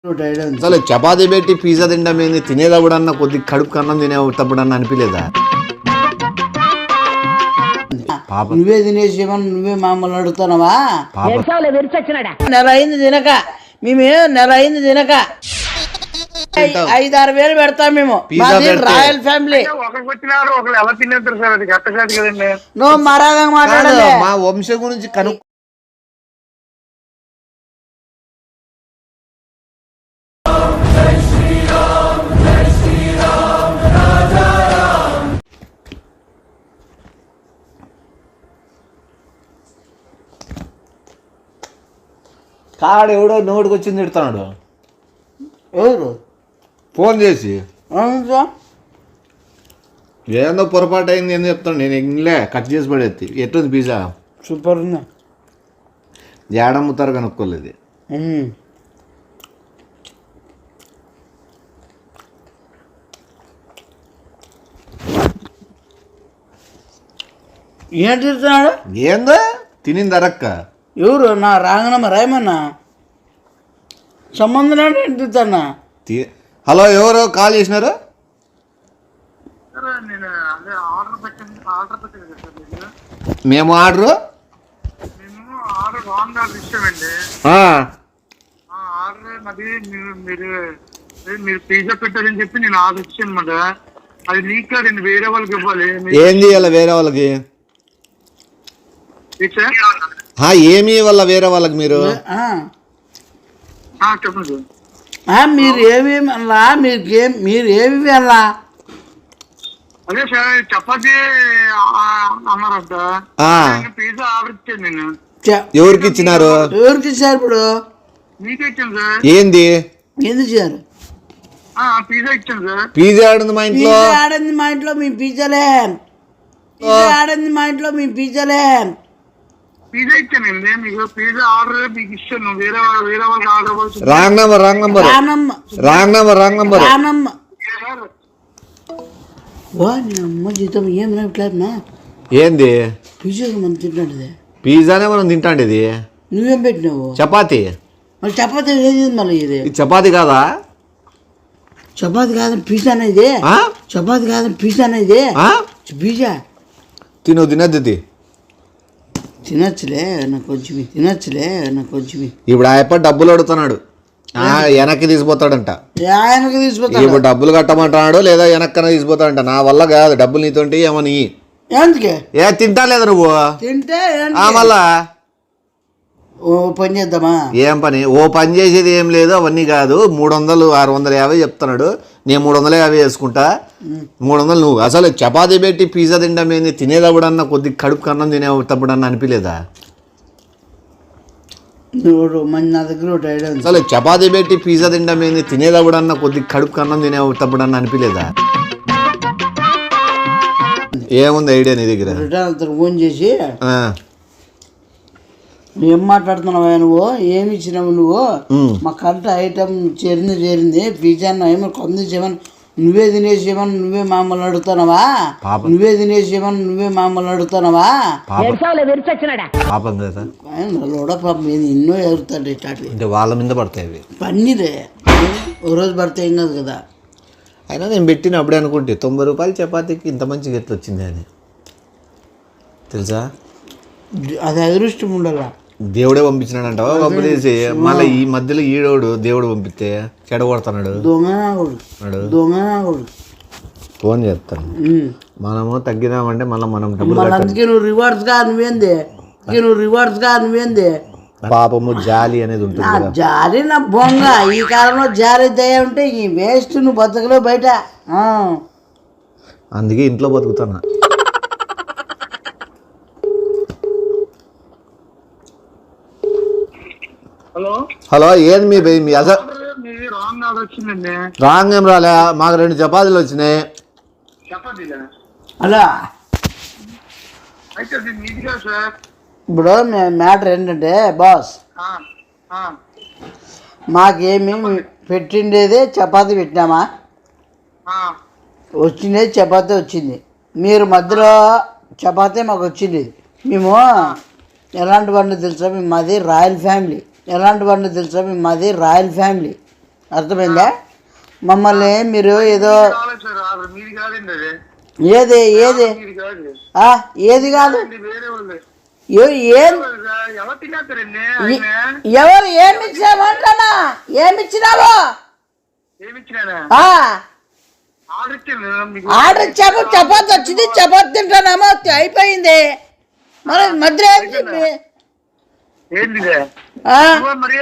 అసలు చపాతీ పెట్టి పిజ్జా తినడం ఏంది? తినేటప్పుడన్నా కొద్ది కడుపు కన్నం తినేటప్పుడన్నా అనిపించలేదా? నువ్వే తినేసేమని నువ్వే మమ్మల్ని అడుగుతున్నావా? నెల అయింది తినక, నెల అయింది తినక 5-6 వేలు పెడతాం మేము. రాయల్ ఫ్యామిలీ నువ్వు మరాదంగా మాట్లాడాలి. మా వంశం గురించి కను కాడు ఎవడో నోటికి వచ్చింది తిడుతున్నాడు. ఎవరు ఫోన్ చేసి ఏదో పొరపాటు అయింది అని చెప్తాను. నేను ఇంగ్లే కట్ చేసి పడేది. ఎట్లుంది పిజ్జా? సూపర్ ఉందా? ఏడమ్ముతారు కనుక్కోలేదు. ఏం తిడుతున్నాడు? ఏందో తినింది అరక్క. ఎవరు? నా రాంగనమ్మ రాయమన్నా సంబంధం ఏంటి తిడుతున్నా? హలో, ఎవరు కాల్ చేసినారు? మేము ఆర్డర్ మీరు పిజ్జా పెట్టారని చెప్పి నేను ఆర్డర్ ఇచ్చాను అనమాట. అది నీకు కాదండి, వేరే వాళ్ళకి ఇవ్వాలి. ఏంది అలా వేరే వాళ్ళకి? ఏమి వల్ల వేరే వాళ్ళకి? మీరు చెప్పండి. మీరు ఏమేమి అలా మీరు ఏమి వెళ్ళా? అదే సార్, చపాతీ అన్నారంట. పిజ్జా ఆర్డర్ ఇచ్చాను నేను. ఎవరికి ఇచ్చినారు? ఎవరికి ఇచ్చారు? ఇప్పుడు మీకే ఇచ్చాను సార్. ఏంది ఎందుకు ఇచ్చారు? పిజ్జా ఇచ్చాను సార్. పిజ్జా ఆడింది మా ఇంట్లో. ఆడింది మా ఇంట్లో మీ పిజ్జాలే. ఆడింది మా ఇంట్లో మీ పిజ్జాలే. పిజ్జా ఇచ్చానండి మీకు. పిజ్జా ఆర్డర్ మీకు ఇచ్చాను. వేరే వాళ్ళకి ఆర్డర్ ఇవ్వాల్సి. Wrong number. అమ్మ జీతం ఏం ఇట్లా ఏంది? పిజ్జా మనం తింటాంటిది. పిజ్జానే మనం తింటాండేది. నువ్వేం పెట్టినావు? చపాతీ. మరి చపాతీ ఏది మళ్ళీ? ఇది చపాతీ కాదా? చపాతీ కాదని పిజ్జానే ఇది. చపాతీ కాదని పిజ్జానే ఇది. పిజ్జా తినద్దు. తినచ్చులే నాకు కొంచెం. ఇప్పుడు ఆయప్ప డబ్బులు అడుగుతున్నాడు. వెనక్కి తీసిపోతాడంట. ఆయనకి తీసుకుపోతాడు. ఇప్పుడు డబ్బులు కట్టమంటున్నాడు, లేదా వెనక్కన తీసిపోతాడంట. నా వల్ల కాదు, డబ్బులు నీతోంటి ఏమని. ఎందుకే? తింటా లేదా నువ్వు? తింటే మళ్ళా ఓ పని చేద్దామా? ఏం పని? ఓ పని చేసేది ఏం లేదు. అవన్నీ కాదు. 300, 650 చెప్తున్నాడు. నేను 350 వేసుకుంటా. 300 నువ్వు. అసలు చపాతీ పెట్టి పిజ్జా తినడం ఏంది? తినేటప్పుడన్నా కొద్ది కడుపు కన్నం తినేటప్పుడన్నా అనిపించలేదా? నా దగ్గర అసలు చపాతీ పెట్టి పిజ్జా తినడం ఏంది? తినేటప్పుడన్నా కొద్ది కడుపు కన్నం తినేటప్పుడన్నా అనిపించలేదా? ఏముంది ఐడియా నీ దగ్గర? ఫోన్ చేసి ఏం మాట్లాడుతున్నావా నువ్వు? ఏమి ఇచ్చినావు నువ్వు? మా కరెంట్ ఐటమ్ చేరింది పిజ్జా ఏమో కొంది చేయమని నువ్వే తినేసేమని నువ్వే మమ్మల్ని అడుగుతున్నావా? పాపం కదా. పాపం ఎన్నో ఎగురుతాడు ఇట్లా. వాళ్ళ మీద పడతాయి పన్నీరే. ఓ రోజు పడితే ఏం కాదు కదా. అయినా నేను పెట్టిన అప్పుడే అనుకుంటే 90 రూపాయలు చపాతీకి ఇంత మంచి గెట్లు వచ్చింది అని. తెలుసా? అది అదృష్టం ఉండాల. దేవుడే పంపించినాడంటావా? పంపించేసి మళ్ళీ ఈ మధ్యలో ఈడోడు దేవుడు పంపిస్తే చెడగొడుతున్నాడు. దొంగ ఫోన్ చేస్తాను. మనము తగ్గినామంటే మనం డబ్బులు. అందుకే నువ్వు రివార్డ్స్ గా నువ్వేంది? పాపము జాలి అనేది ఉంటుంది. జాలి నా బొంగ. ఈ కాలంలో జాలి దయ ఉంటే ఈ వేస్ట్. నువ్వు బతకలో బయట. అందుకే ఇంట్లో బతుకుతున్నా. హలో, ఏది మీ అసలు రాంగ్ ఏం రాలే. మాకు 2 చపాతీలు వచ్చినాయి. అలా ఇప్పుడు మ్యాటర్ ఏంటంటే బాస్, మాకేమి పెట్టిండేదే చపాతీ పెట్టినామా? వచ్చిండేది చపాతీ వచ్చింది. మీరు మధ్యలో చపాతీ మాకు వచ్చింది. మేము ఎలాంటి వాళ్ళు తెలుసా? మాది రాయల్ ఫ్యామిలీ. అర్థమైందా? మమ్మల్ని మీరు ఏదో కాలేదు సార్, ఆర్డర్ మీది కాదండి అది. ఏది ఏది మీది కాదు, ఏది కాదు వేరే వాళ్ళు. ఏం ఎవరు తినేస్తారండి ఆయన? ఎవరు ఏమి ఇచ్చినామంటానా? ఏమి ఇచ్చినావు? ఏమి ఇచ్చినారా? ఆర్డర్ ఇచ్చాను మీకు. ఆర్డర్ ఇచ్చాము, చపాతి వచ్చింది, చపాతి తింటానేమో అయిపోయింది. మరి మధ్య ఏం చెప్పి ఏంటి మరి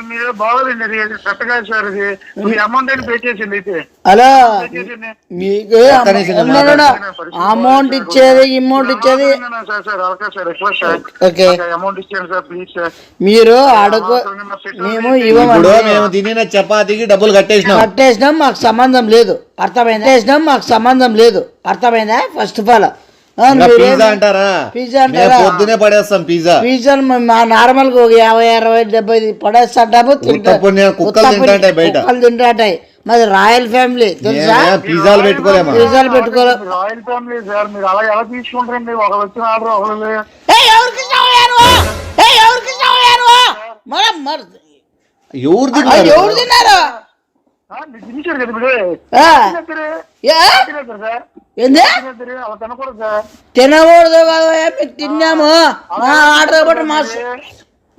మీరు బాగోదండి, అది కరెక్ట్గా సార్. అది మీ అమౌంట్ అని పే చేసింది అయితే. హలో, మీకు అమౌంట్ ఇచ్చేది అమౌంట్ ఇచ్చేది ఓకే. అమౌంట్ ఇచ్చాను సార్, ప్లీజ్ సార్. మీరు అడుగు, మేము ఇవ్వమండి. మేము తినిన చపాతీకి డబ్బులు కట్టేసినాం, మాకు సంబంధం లేదు. అర్థమైందా? మాకు సంబంధం లేదు. అర్థమైందా? ఫస్ట్ ఆఫ్ ఆల్ పిజ్జా అంటారా? పొద్దునే పడేస్తాం పిజ్జా. పిజ్జాలు మా నార్మల్ గా 50, 60, 70 పడేస్తాము. కుక్కలు తింటాయి. మాది రాయల్ ఫ్యామిలీ తెలుసా? పిజ్జాలు పెట్టుకోలేము. పిజ్జాలు పెట్టుకోలేము. రాయల్ ఫ్యామిలీ సార్, మీరు అలా ఎలా తీసుకుంటారండి? ఒకరు వచ్చిన ఆర్డర్ ఒకరు. ఎవరు తిన్నారు? తినేశారు కదా మీరు. ఏంది తినకూడదు కదా? మీకు తిన్నాము, మా ఆర్డర్ బట్టి మా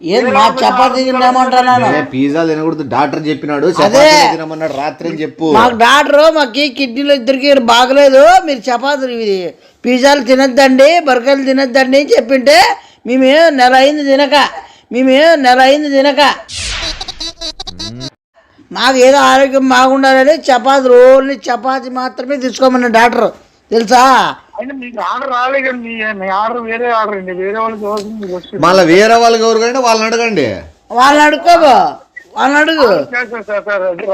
ఏది మా చపాతీ తిన్నామంటున్నాను. పిజ్జా తినకూడదు డాక్టర్ చెప్పినాడు, తినమన్నాడు రాత్రి అని చెప్పు. మాకు డాక్టర్ మాకు కిడ్నీలు ఇద్దరికి బాగలేదు, మీరు చపాతీలు ఇది పిజ్జాలు తినద్దండి, బర్గర్లు తినద్దండి అని చెప్పింటే మేము నెల అయింది తినక. మాకు ఏదో ఆరోగ్యం బాగుండాలని ఓన్లీ చపాతి మాత్రమే తీసుకోమన్న డాక్టర్ తెలుసా? మీకు ఆర్డర్ రాలేదు, మీ ఆర్డర్ వేరే ఆర్డర్ అండి, వేరే వాళ్ళకి. మళ్ళీ వేరే వాళ్ళకి ఎవరు కంటే వాళ్ళని అడగండి. వాళ్ళని అడుగు.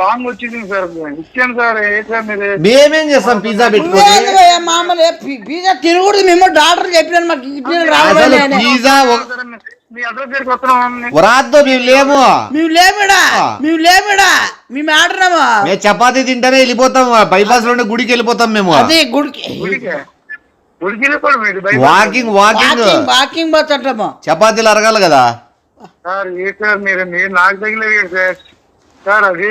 రాంగ్ వచ్చింది సార్, ఇచ్చాను సార్. మేమేం చేస్తాం పిజ్జా పెట్టుకోండి? మామూలు పిజ్జా తినకూడదు, మేము డాక్టర్ చెప్పినాను. మాకు పిజ్జా మీ అడ్రస్ దగ్గరికి వస్తున్నాం. రాద్దు, మేము ఆడున్నాము. మేము చపాతీ తింటానే వెళ్ళిపోతాం, బైపాస్ లో గుడికి వెళ్ళిపోతాం మేము. అదే గుడికి వాకింగ్ పోతుంటాము. చపాతీలు అరగాలి కదా సార్. ఏ సార్ మీరు నాకు తగిలేదు సార్. సార్ అది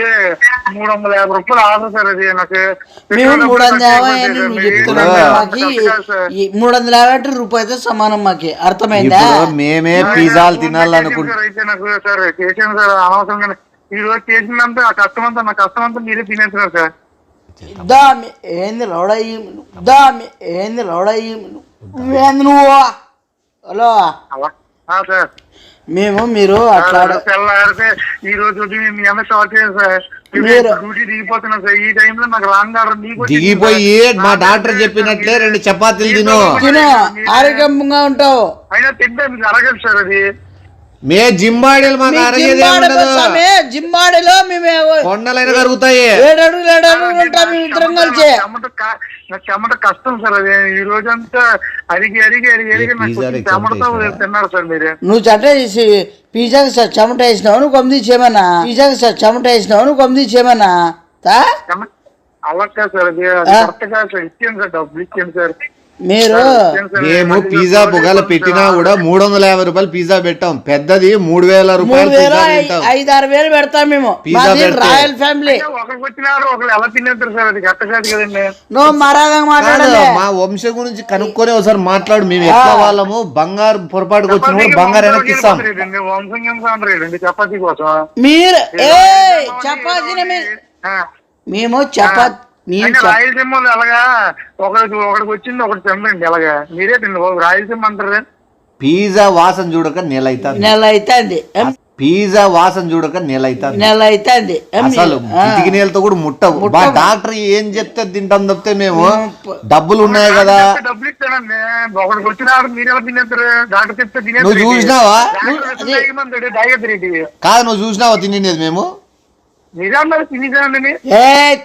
350 రూపాయలు ఆర్డర్ సార్. అది నాకు 350 రూపాయలతో సమానం. మాకి అర్థమైందా? మేమే పిజ్జాలు తినాలనుకుంటున్నాం. అయితే నాకు సార్ చేసాను సార్, అనవసరంగా ఈ రోజు చేసిందంతా ఆ కష్టం అంతా మీరే తినేస్తున్నారు సార్. ఏంది లోడయ్యి నువ్వు? హలో సార్, మేము మీరు అట్లా ఈ రోజు మీ అన్న షార్ట్ సార్, డ్యూటీ దిగిపోతున్నాం సార్. ఈ టైంలో నాకు రాంగ్ ఆర్డర్ దిగిపోయి మా డాక్టర్ చెప్పినట్లే 2 చపాతీలు తిను, ఆరోగ్యంగా ఉంటావు. అయినా తింటే మీకు అరగదు సార్. అది మే జింబాడీలు మాకు జింబాడీలో మేము కొండలైనా కరుగుతాయి. 7 అడుగులు ఉంటాం ఇద్దరం కలిసి. చెమట కష్టం సార్. అది ఈ రోజంతా అరిగి చెమటతో తిన్నారు సార్ మీరు. నువ్వు పిజ్జాకి సార్ చెమట వేసినావు, నువ్వు కొమ్మిది చేయమన్నా. అలా కాదు సార్, అది కరెక్ట్ కాదు సార్. ఇచ్చాను సార్, డబ్బులు ఇచ్చాను సార్. మేము పిజ్జా పొగలు పెట్టినా కూడా 350 రూపాయలు పిజ్జా పెట్టాం. పెద్దది 3000 రూపాయలు 5-6 వేలు పెడతాం మేము. Royal family. ఒకరికి వచ్చినారు, ఒకరు ఎలా తినేస్తారు సార్? అది కరెక్ట్ కాదు కదండి. నువ్వు మాట్లాడాలి. మా వంశం గురించి కనుక్కొని ఒకసారి మాట్లాడు. మేము ఎట్లా వాళ్ళము బంగారు పొరపాటుకు వచ్చిన బంగారు వెనక్కి ఇస్తాం. వంశం చపాతీ కోసం మీరు చపాతీ మేము చపాతీ రాయలసీమ ఎలాగా ఒకరికి వచ్చింది ఒకటి తినండి. ఎలాగా మీరే తిండి రాయలసీమ అంటారు. పిజ్జా వాసన చూడక నెల అవుతుంది. పిజ్జా వాసన చూడక నెల అవుతుంది. అసలు ఇటుకి నీళ్ళతో కూడా ముట్టవు. డాక్టర్ ఏం చెప్తే తింటాం తప్పితే మేము డబ్బులు ఉన్నాయి కదా. డబ్బులు ఇస్తానండి, ఒకరికి వచ్చిన మీరు ఎలా తినేస్తారు? డాక్టర్ చెప్తే నువ్వు చూసినావా? కాదు, నువ్వు చూసినావా తినేది? మేము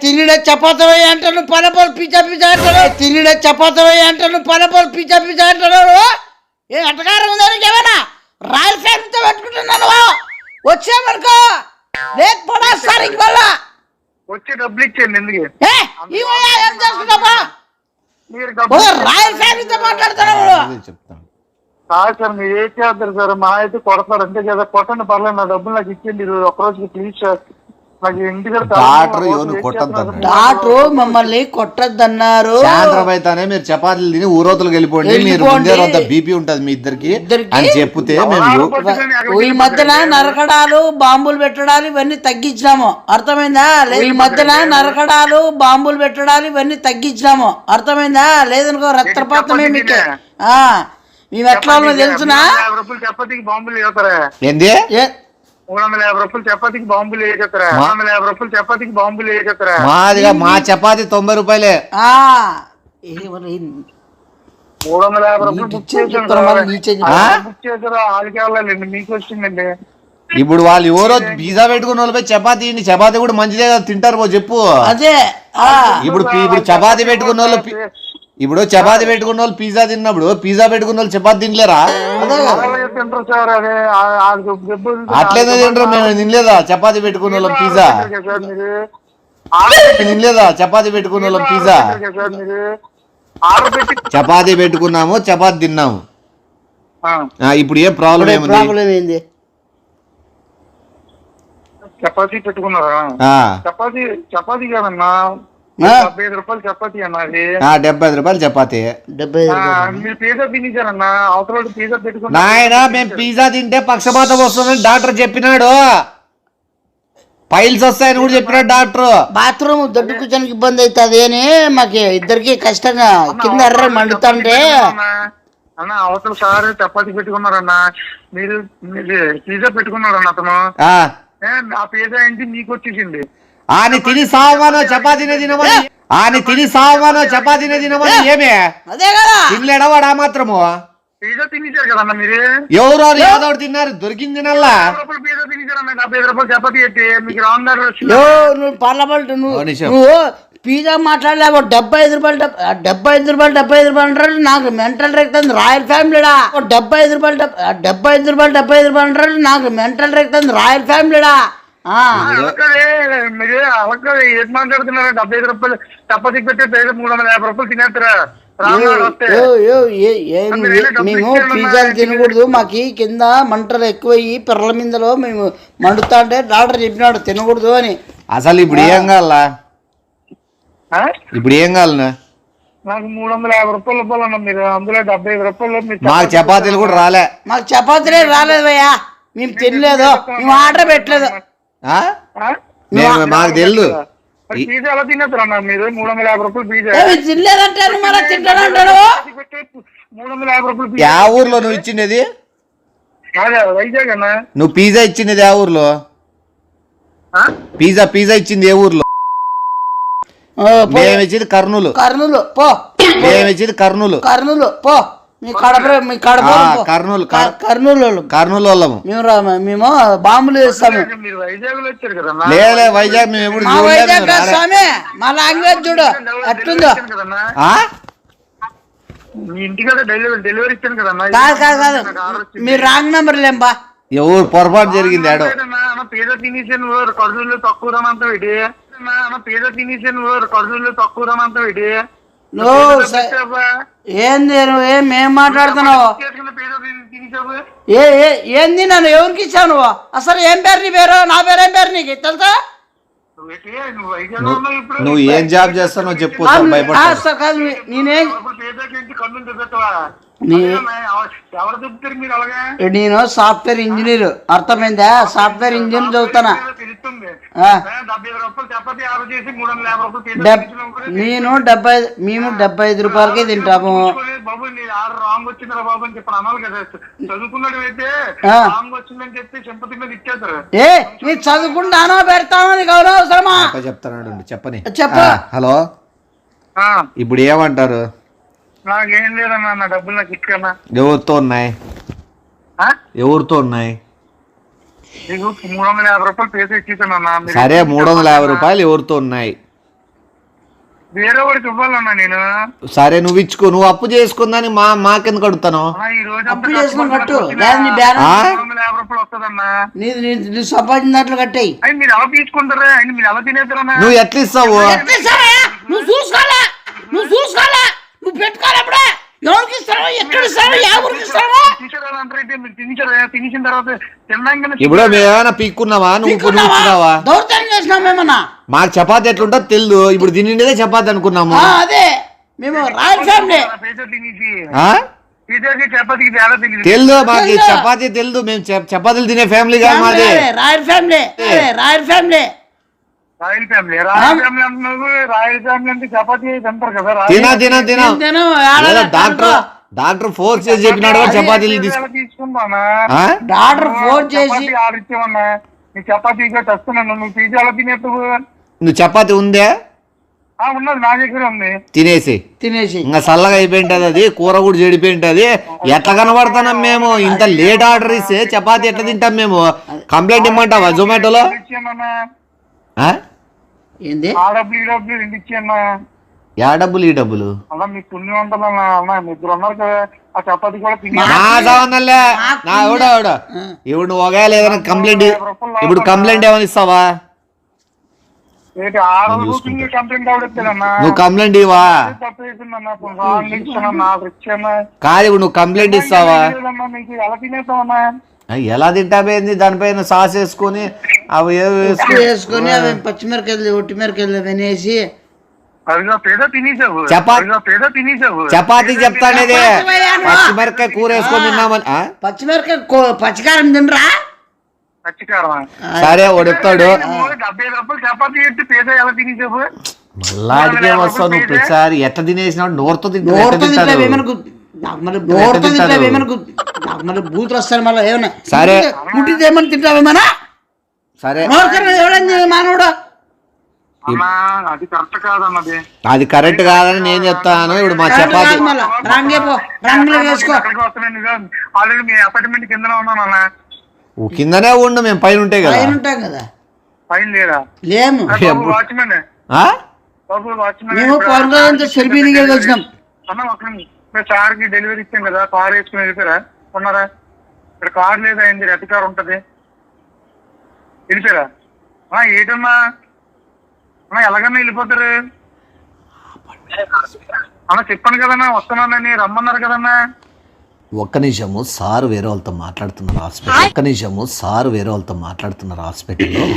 తినడ చపాతీ అంటాను, పనపలు పిచ్చా అంటాడు. తినడ చపాతీ అంటాను, పనపలు పిచ్చా అంటాడు. ఏ అటకారం ఉందానికి ఏమైనా రాయల్ ఫ్యామిలీతో పెట్టుకుంటున్నాను. వచ్చామనుకో లేదు పడేస్తారు. ఇంక మళ్ళా వచ్చి డబ్బులు ఇచ్చేయండి. ఎందుకు ఏం చేసుకుంటావా? రాయల్ ఫ్యామిలీతో మాట్లాడుతున్నావు. కాదు సార్, మీరు ఏం చేస్తారు సార్? మా అయితే కొడతారు అంతే కదా. కొట్టండి పర్లేదు, నా డబ్బులు నాకు ఇచ్చేయండి ఒక్కరోజుకి ప్లీజ్ సార్. నాకు ఇంటికాడ డాక్టర్ ఎవరు కొట్టద్దన్నాడు. డాక్టర్ మమ్మల్ని కొట్టద్దన్నారు. సాయంత్రం అయితేనే మీరు చపాతీలు తిని ఊరోతులకు వెళ్ళిపోండి, మీరు ముందే అంత బీపీ ఉంటది మీ ఇద్దరికి అని చెప్తే మేము ఈ మధ్యన నరకడాలు బాంబులు పెట్టడాలు ఇవన్నీ తగ్గించినాము, అర్థమైందా? ఈ మధ్యన నరకడాలు బాంబులు పెట్టడాలు ఇవన్నీ తగ్గించినాము, అర్థమైందా? లేదనుకో రక్తపాతమే మీకే. మేము ఎట్లా తెలుసునా? 50 రూపాయలు చపాతీకి బాంబులు వేస్తారా? ఏంది 350 రూపాయలు చపాతీకి బాంబులు వేసేస్తారా? 350 రూపాయలు చపాతీకి బాంబులు వేసేస్తారా? మాదిగా మా చపాతీ 90 రూపాయలే. 350 రూపాయలు బుక్ చేశారు. వాళ్ళకి వెళ్ళాలండి, మీకు వచ్చిందండి. ఇప్పుడు వాళ్ళు ఎవరో పిజ్జా పెట్టుకున్న వాళ్ళపై చపాతీ చపాతీ కూడా మంచిదే కదా, తింటారు పో చెప్పు. అదే ఇప్పుడు చపాతీ పెట్టుకున్న వాళ్ళు ఇప్పుడు చపాతీ పెట్టుకున్న వాళ్ళు పిజ్జా తిన్నప్పుడు పిజ్జా పెట్టుకున్న వాళ్ళు చపాతీ తినలేరా? తింటారు సార్. అదే అట్లేదా తింటారు? మేము తినలేదా చపాతీ పెట్టుకున్న వాళ్ళం పిజ్జా? తినలేదా చపాతీ పెట్టుకున్న వాళ్ళం పిజ్జా? చపాతీ పెట్టుకున్నాము, చపాతీ తిన్నాము. ఇప్పుడు ఏం ప్రాబ్లం ఏముంది? చపాతీ పెట్టుకున్నారా? చపాతీ కాదన్నా, 75 రూపాయలు చపాతీ అన్నది. 75 రూపాయలు చపాతీ. మీరు పిజ్జా తినేశారన్నా, అవతల పిజ్జా పెట్టుకున్నా. నాయన మేము పిజ్జా తింటే పక్షపాతం వస్తుందని డాక్టర్ చెప్పినాడు, ఫైల్స్ వస్తాయని కూడా చెప్పినాడు డాక్టర్. బాత్రూమ్ దొడ్డు కూర్చొనికి ఇబ్బంది అవుతుంది అని మాకు ఇద్దరికి కష్టంగా కింద ఎర్ర మండుతుంటే అన్న అవతల సార్ చపాతీ పెట్టుకున్నారన్నా, మీరు పిజ్జా పెట్టుకున్నారన్న అతను. ఆ పిజ్జా ఏంటి మీకు వచ్చేసింది. ఆని తిని సావగానో చపాతీనే తినమని, ఆని తిని సావగానో చపాతీనే తినమని ఏమే అదే కదా తినలేడా వాడు? ఆ మాత్రము పిజ్జా తినేశారు కదన్నా మీరు. ఎవరో ఏదో తిన్నారు, దొరికింది తినల్లా. పిజ్జా తినేశారన్న, 75 రూపాయలు చపాతీ పెట్టి మీకు రాందారు. నువ్వు పార్లమెంట్ నువ్వు పిజ్జా మాట్లాడలేవు. 75 రూపాయలు 75 రూపాయలు 75 రూపాయలు అంటారు. నాకు మెంటల్ రేక్తుంది రాయల్ ఫ్యామిలీడా. 75 రూపాయలు 75 రూపాయలు 75 రూపాయలు అంటారు. నాకు మెంటల్ రేక్తుంది రాయల్ ఫ్యామిలీడా. మీరు అలాగే ఏం మాట్లాడుతున్నారు? 75 రూపాయలు చపాతీ పెట్టి 350 రూపాయలు తినేస్తారా? మేము పిజ్జాలు తినకూడదు, మాకు కింద మంటలు ఎక్కువయ్యి పిర్రల మీదలో మేము మండుతా అంటే డాక్టర్ చెప్పినాడు తినకూడదు అని. అసలు ఇప్పుడు ఏం కావాలా? ఇప్పుడు ఏం కావాలన్నా? నాకు 350 రూపాయలు ఇవ్వాలన్నా మీరు. అందులో 75 రూపాయలు మాకు చపాతీలు కూడా రాలే. మాకు చపాతీలే రాలేదు భయ్యా, మేము తినలేదు, మేము ఆర్డర్ పెట్టలేదు. మాకు తెలుసు పిజ్జా ఎలా తినేస్తారన్నా మీరు? 350 రూపాయలు పిజ్జా తినలేదంటే మరి తింటానంటాడు. 350 రూపాయలు యా ఊర్లో నువ్వు ఇచ్చినది? వైజాగ్ అన్నా. నువ్వు పిజ్జా ఇచ్చినది ఆ ఊర్లో? పిజ్జా ఇచ్చింది ఏ ఊర్లో? మేము ఇచ్చింది కర్నూలు. కర్నూలు పో. మేము ఇచ్చింది కర్నూలు. కర్నూలు పో. మీ కడప కర్నూలు కర్నూలు వాళ్ళము మేము బాంబులు వేస్తాము. లేలే వైజాగ్ మేము ఎప్పుడు మా వైజాగ్ స్వామి, మా లాంగ్వేజ్ చూడు ఎట్లుందో. డెలివరీ ఇచ్చాను కదన్నా. కాదు మీరు రాంగ్ నెంబర్ లేంబా. ఎవరు పొరపాటు జరిగింది ఆడో. పిజ్జా తినేసాను కర్నూలు తక్కువ రానంతా పెట్టి. పిజ్జా తినేసాను కర్నూలు తక్కువ రానంతా పెట్టి. ఏంది నువ్వేం మేం మాట్లాడుతున్నావు? ఏంది నన్ను ఎవరికి ఇచ్చావు నువ్వు? అసలు ఏం పేరు నీ పేరు? నా పేరు ఏం పేరు నీకు తెలుసా? నువ్వు ఏం జాబ్ చేస్తావు చెప్పు. నేనేం నేను సాఫ్ట్వేర్ ఇంజనీర్, అర్థమైందా? సాఫ్ట్వేర్ ఇంజనీర్ చదువుతానా. నేను 75 మేము 75 రూపాయలకే తింటాము. ఏ మీరు చదువుకుంటానో పెడతానో నీకు అవసరమా? చెప్తాను చెప్పని. చెప్పు. హలో, ఇప్పుడు ఏమంటారు? నాకేం లేదన్నా, నా డబ్బులు నాకు ఇచ్చానా. ఎవరితో ఉన్నాయి? ఎవరితో ఉన్నాయి? 350 రూపాయలు పేసి ఇచ్చేసానన్నా. సరే 350 రూపాయలు ఎవరితో ఉన్నాయి? వేరే వాడికి ఇవ్వాలన్నా నేను. సరే నువ్వు ఇచ్చుకో, నువ్వు అప్పు చేసుకుందని మాకెందుకు అడుగుతాను? అప్పు చేసుకుని కట్టు. 350 రూపాయలు వస్తుందన్నా. నువ్వు సంపాదించిన దాంట్లో కట్టాయి. మీరు ఎలా తీసుకుంటారా? మీరు ఎలా తినేస్తారన్నా? నువ్వు ఎట్లా ఇస్తావు? నువ్వు చూసుకోవాలా, నువ్వు పెట్టుకోవాలి. అప్పుడే ఎవరికి ఇస్తారో ఎక్కడ ఇస్తారో ఎవరికి ఇస్తారో తీసారంటే మీరు తినేసిన తర్వాత తిన్నాక ఇప్పుడు మేమేమైనా పీక్కున్నావా నువ్వు కూర్చున్నావా దౌర్జన్యం చేసినాం మేమన్నా మాకు చపాతి ఎట్లుంటో తెలియదు ఇప్పుడు తినిండేదే చపాతి అనుకున్నాము అదే మేము రాయల్ ఫ్యామిలీ తినేసి ఆ? టీచర్కి చపాతీకి తేడా తెలియదు తెలుదు మాకు చపాతీ తెలుదు మేము చపాతీలు తినే ఫ్యామిలీ కాదు మాది royal family royal family royal family అంటున్నారు. రాయల్ ఫ్యామిలీ అంటే చపాతీ తింటారు కదా. తినా డాక్టర్ ఫోర్స్ చేసి చెప్పినాడు చపాతీలు తీసుకుంటానా డాక్టర్ ఫోన్ చేసి ఆర్డర్ ఇచ్చామన్నా నీ చపాతీగా తెస్తున్నాను నువ్వు పిజ్జా ఎలా తినేట్టు నువ్వు చపాతీ ఉందే ఉన్నది నా దగ్గర ఉంది తినేసి ఇంకా చల్లగా అయిపోయింటది అది కూర కూడా చెడిపోయింటది ఎట్లా కనబడతాం మేము ఇంత లేట్ ఆర్డర్ ఇస్తే చపాతీ ఎట్లా తింటాం మేము కంప్లైంట్ ఇమ్మంటావా జొమాటోలో ఏంది ఆ డబ్బులు ఈ డబ్బులు రెండు ఇచ్చాను యా డబ్బులు ఈ డబ్బులు అలా మీకు పుణ్యం ఉంటుందన్నా అన్న ఇద్దరు ఉన్నారు కదా ఆ చపాతీ కూడా తిని ఇప్పుడు నువ్వు ఒకవేళ ఏదైనా కంప్లైంట్ ఇప్పుడు కంప్లైంట్ ఏమైనా ఇస్తావా ఏంటి 6 రోజులు కంప్లైంట్ అవడలేదన్నా నువ్వు కంప్లైంట్ ఇవ్వా తప్పు చేసిందన్నా ఇచ్చానన్నా ఇచ్చాను కాదు ఇప్పుడు నువ్వు కంప్లైంట్ ఇస్తావా మీకు ఎలా తినేస్తామన్నా ఎలా తింటామేంది దానిపైన సాస్ వేసుకొని అవి వేసుకొని అవి పచ్చిమిరకాయలు ఒట్టిమిరకాయలు వినేసి చపాతీ చెప్తానేది పచ్చిమిరకాయ కూర వేసుకొని తిన్నామని పచ్చిమిరకాయ పచ్చికారం తినరా సరే వాడు చెప్తాడు 70 రూపాయలు చపాతీ పెట్టి పేద ఎలా తినేసావు మళ్ళీ వస్తావు నువ్వు ప్రతిసారి ఎట్లా తినేసినావు నోరుతో బూతులు వస్తారు మళ్ళీ ఏమన్నా సరే ముట్టి ఏమని తింటావేమన్నా సరే మానవుడు అది కరెక్ట్ కాదన్నది అది కరెక్ట్ కాదని నేను చెప్తాను ఇప్పుడు మా చపాతీ ఆల్రెడీ మీ అపార్ట్మెంట్ కింద ఉన్నానన్నా కిందనే ఉండు మేము పైన ఉంటాయి కదా ఉంటాం కదా పైన లేదా లేము వాచ్మెన్ మేము పౌరంతో సెల్ఫీ దిగి వచ్చినాం అన్న సార్కి డెలివరీ ఇచ్చాం కదా కార్ వేసుకుని వెళ్ళిపోయారా ఉన్నారా ఇక్కడ కార్ లేదా అయింది రెడ్ కార్ ఉంటది వెళ్ళిపోయారా ఏంటన్నా అన్న ఎలాగన్నా వెళ్ళిపోతారు అన్న చెప్పాను కదన్నా వస్తున్నానని రమ్మన్నారు కదన్నా ఒక్క నిమిషము సార్ వేరే వాళ్ళతో మాట్లాడుతున్నారు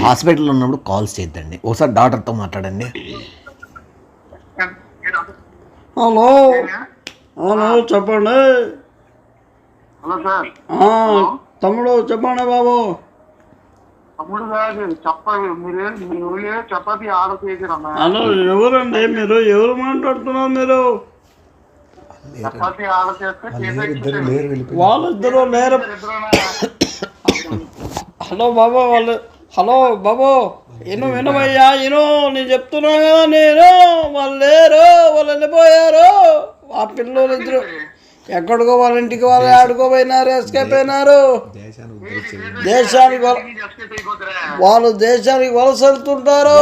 హాస్పిటల్లో ఉన్నప్పుడు కాల్స్ చేయొద్దండి ఒకసారి డాక్టర్తో మాట్లాడండి హలో హలో చెప్పండి హలో సార్ తమ్ముడు చెప్పండి బాబు తమ్ముడు కాదు చెప్పాలి మీరు చపాతీ ఆర్డర్ చేశారమ్మా హలో ఎవరండి మీరు ఎవరు మాట్లాడుతున్నారు మీరు చపాతీ ఆర్డర్ చేస్తే వాళ్ళిద్దరూ లేరు హలో బాబు హలో బాబు వినవయ్యా నేను చెప్తున్నా కదా వాళ్ళు లేరు వాళ్ళు వెళ్ళిపోయారు ఆ పిల్లలు ఇద్దరు ఎక్కడికో వాళ్ళ ఇంటికి వాళ్ళు ఆడుకోపోయినారు ఎస్కేప్ అయినారు వాళ్ళు దేశానికి వలస వెళ్తుంటారు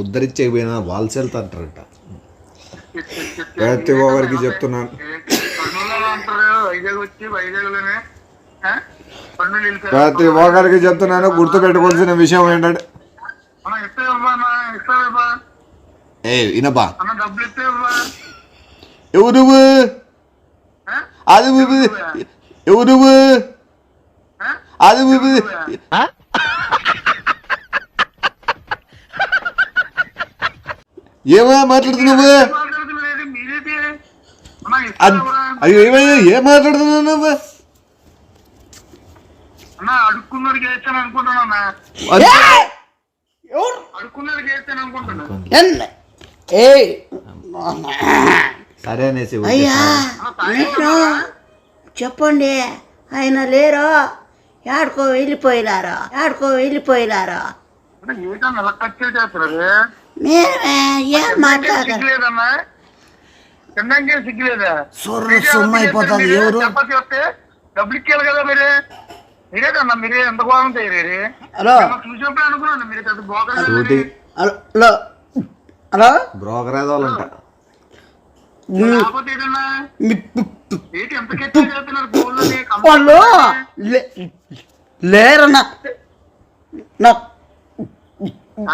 ఉద్ధరించకపోయినా వాల్స్ వెళ్తారంటారట ప్రతి ఒక్కరికి చెప్తున్నాను ప్రతి ఒక్కరికి చెప్తున్నాను గుర్తు పెట్టుకోవాల్సిన విషయం ఏంటంటే వినబా ఎవరు అది ఎవరు అది ఏమో మాట్లాడుతున్నావు అయ్యో ఏమయ్యా ఏం మాట్లాడుతున్నావు నువ్వు అడుక్కున్నోడికి వేస్తాను అనుకుంటున్నా అడుక్కున్నోడికి వేస్తాను అనుకుంటున్నా సరే అనేసి అయ్యా చెప్పండి ఆయన లేరు ఆడుకో వెళ్ళిపోయినారు ఏదన్నా ఎలా ఖర్చు చేస్తారు ఏం మాట్లాడారు తిన్నాకే సిగ్గులేదా సొమ్ము అయిపోతుంది ఎవరు చపాతీ వస్తే డబ్బులు ఇచ్చేయాలి కదా మీరేదన్నా మీరే ఎంత బాగుంటాయి చూసినప్పుడు అనుకున్నాను మీరు పెద్ద బ్రోకర్ ఏదోళ్ళంట కాకపోతే ఏదన్నా ఏంటి ఎంత ఖర్చు చేస్తున్నారు వాళ్ళు లేరన్నా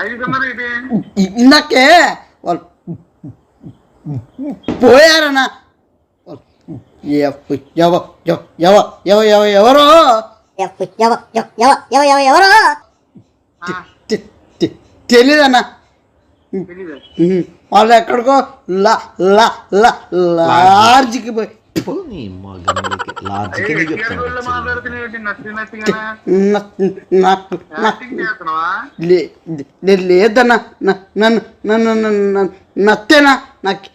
ఐదున్నర ఇది ఇందాకే వాళ్ళు పోయారన్నా ఎవరో తెలీదన్నా తెలీదు. వాళ్ళు ఎక్కడికో లార్జ్కి పోయి నీ మగనలకి లార్జ్కి నీ చెప్తాను ఎక్కడ మాట్లాడుతున్నావు నచ్చి నచ్చిగా నాకు యాక్టింగ్ చేస్తున్నావా? లేదన్నా నన్ను నత్తేనా నాకు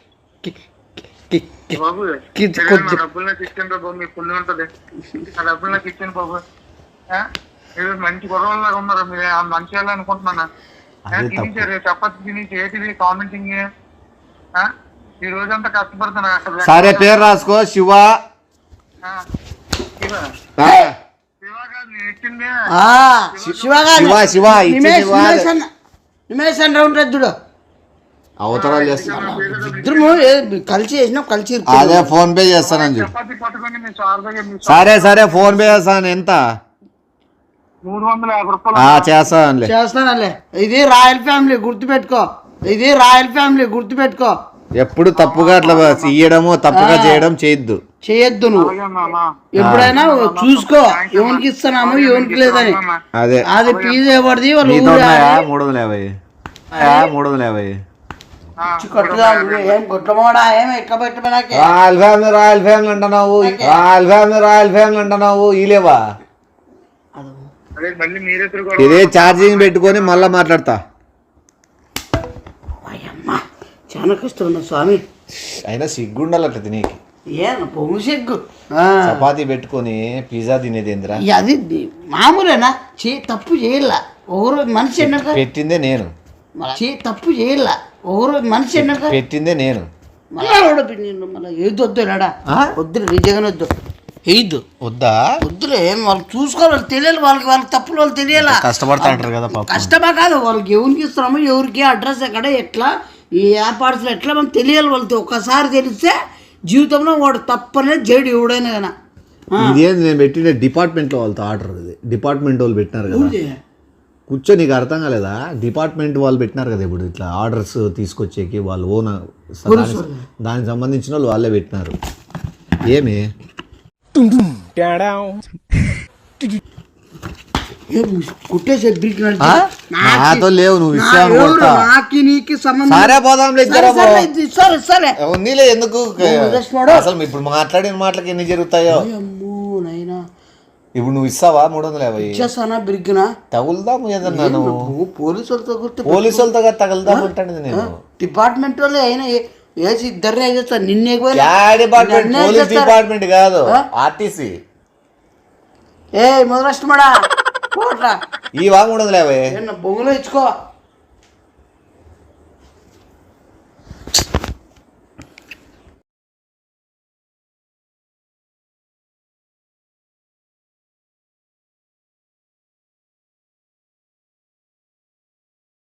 బాబు కొంచెం డబ్బులు నాకు ఇచ్చాను రా బాబు, మీ పుణ్యం ఉంటది. ఆ డబ్బులు నాకు ఇచ్చాను బాబు. మీరు మంచి గొడవలాగా ఉన్నారు, మీరు మంచి అనుకుంటున్నాను. తినేసారు చపాతి తినేసి ఏంటిది కామెంటింగ్? ఈ రోజంతా కష్టపడుతున్నా. సరే పేరు రాసుకో శివ. శివ ఆ, శివ కాదు నేను ఇచ్చింది. శివ ఇచ్చింది వాడు. నిమేష్ అని ఉంటుంది చూడు, అవతరాలు చేస్తున్నా. ఇద్దరు కలిసి చేసినాం కలిసి అదే ఫోన్ పే చేస్తానని చెప్పు. చపాతి పట్టుకొని మీ సార్ దగ్గర మీ సరే ఫోన్ పే చేస్తాను. ఎంత? 350 రూపాయలు. చేస్తానులే. చేస్తానలే. ఇది రాయల్ ఫ్యామిలీ గుర్తుపెట్టుకో, ఇది రాయల్ ఫ్యామిలీ గుర్తుపెట్టుకో. ఎప్పుడు తప్పుగా అట్లా ఇయ్యడము తప్పుగా చేయడం చేయొద్దు. చేయొద్దు నువ్వు. ఎప్పుడైనా చూసుకో ఎవరికి ఇస్తున్నాము ఎవరికి లేదని. అదే అది ఫీజు ఎవరిది వాళ్ళు నీతో ఊరు ఉన్నాయా 350? 350 ఏం గుట్టమోడా ఏం ఎక్క పెట్టమనాకే రాయల్ ఫ్యామిలీ అంటున్నావు, రాయల్ ఫ్యామిలీ అంటున్నావు. ఇలేవా అదే మళ్ళీ మీరే ఇదే ఛార్జింగ్ పెట్టుకొని మళ్ళా మాట్లాడతా. అమ్మా చాలా కష్టం ఉన్నా స్వామి. అయినా సిగ్గుండాలి అట్లా తినేకి. ఏం పొంగు సిగ్గు. చపాతీ పెట్టుకొని పిజ్జా తినేది ఏందిరా? అది మామూలేనా? తప్పు చేయాల ఒకరోజు మనిషి ఎన్నక పెట్టిందే నేను. తప్పు చేయాల ఒకరోజు మనిషి ఎన్నక పెట్టిందే నేను. మళ్ళా మళ్ళీ ఏది వద్దు రాడా వద్దులే నిజంగానే వద్దు ఏద్దు వద్దా? వద్దులే ఏం వాళ్ళు చూసుకోవాలి, వాళ్ళు తెలియాలి, వాళ్ళకి తప్పులు వాళ్ళు తెలియాలా. కష్టపడతా అంటారు కదా పాపం. కష్టమా కాదు, వాళ్ళకి ఎవరికి ఇస్తున్నాము ఎవరికి అడ్రస్ ఎక్కడ ఎట్లా ఈ ఏర్పాట్స్ ఎట్లా మనం తెలియాలి. వాళ్ళతో ఒక్కసారి తెలిస్తే జీవితంలో వాడు తప్పనే చేయడు ఎవడైనా కానీ. ఇదేంది నేను పెట్టిన డిపార్ట్మెంట్లో వాళ్ళతో ఆర్డర్. ఇది డిపార్ట్మెంట్ వాళ్ళు పెట్టినారు కదా. కూర్చో, నీకు అర్థం కాలేదా? డిపార్ట్మెంట్ వాళ్ళు పెట్టినారు కదా ఇప్పుడు ఇట్లా ఆర్డర్స్ తీసుకొచ్చేకి వాళ్ళు ఓన్ దానికి సంబంధించిన వాళ్ళు వాళ్ళే పెట్టినారు. ఏమి కుట్టేసే నాతో లేవు, నువ్వు ఇచ్చావు. నాకి నీకు సంబంధం. సరే పోదాం సరే నీలే. ఎందుకు అసలు ఇప్పుడు మాట్లాడిన మాటలకి ఎన్ని జరుగుతాయో. నైనా ఇప్పుడు నువ్వు ఇస్తావా 350? ఇచ్చేస్తానా బిరిగ్గినా తగులుదాము ఏదన్నా. నువ్వు పోలీసులతో పోలీసులతో తగులుదాం అంటాను నేను. డిపార్ట్మెంట్ వాళ్ళు అయినా వేసి ఇద్దరినే చేస్తాను. నిన్నే డిపార్ట్మెంట్ పోలీస్ డిపార్ట్మెంట్ కాదు, ఆర్టీసీ. ఏ మొదలష్టమాడా పోట్రా ఈ 350 బొంగులో ఇచ్చుకో.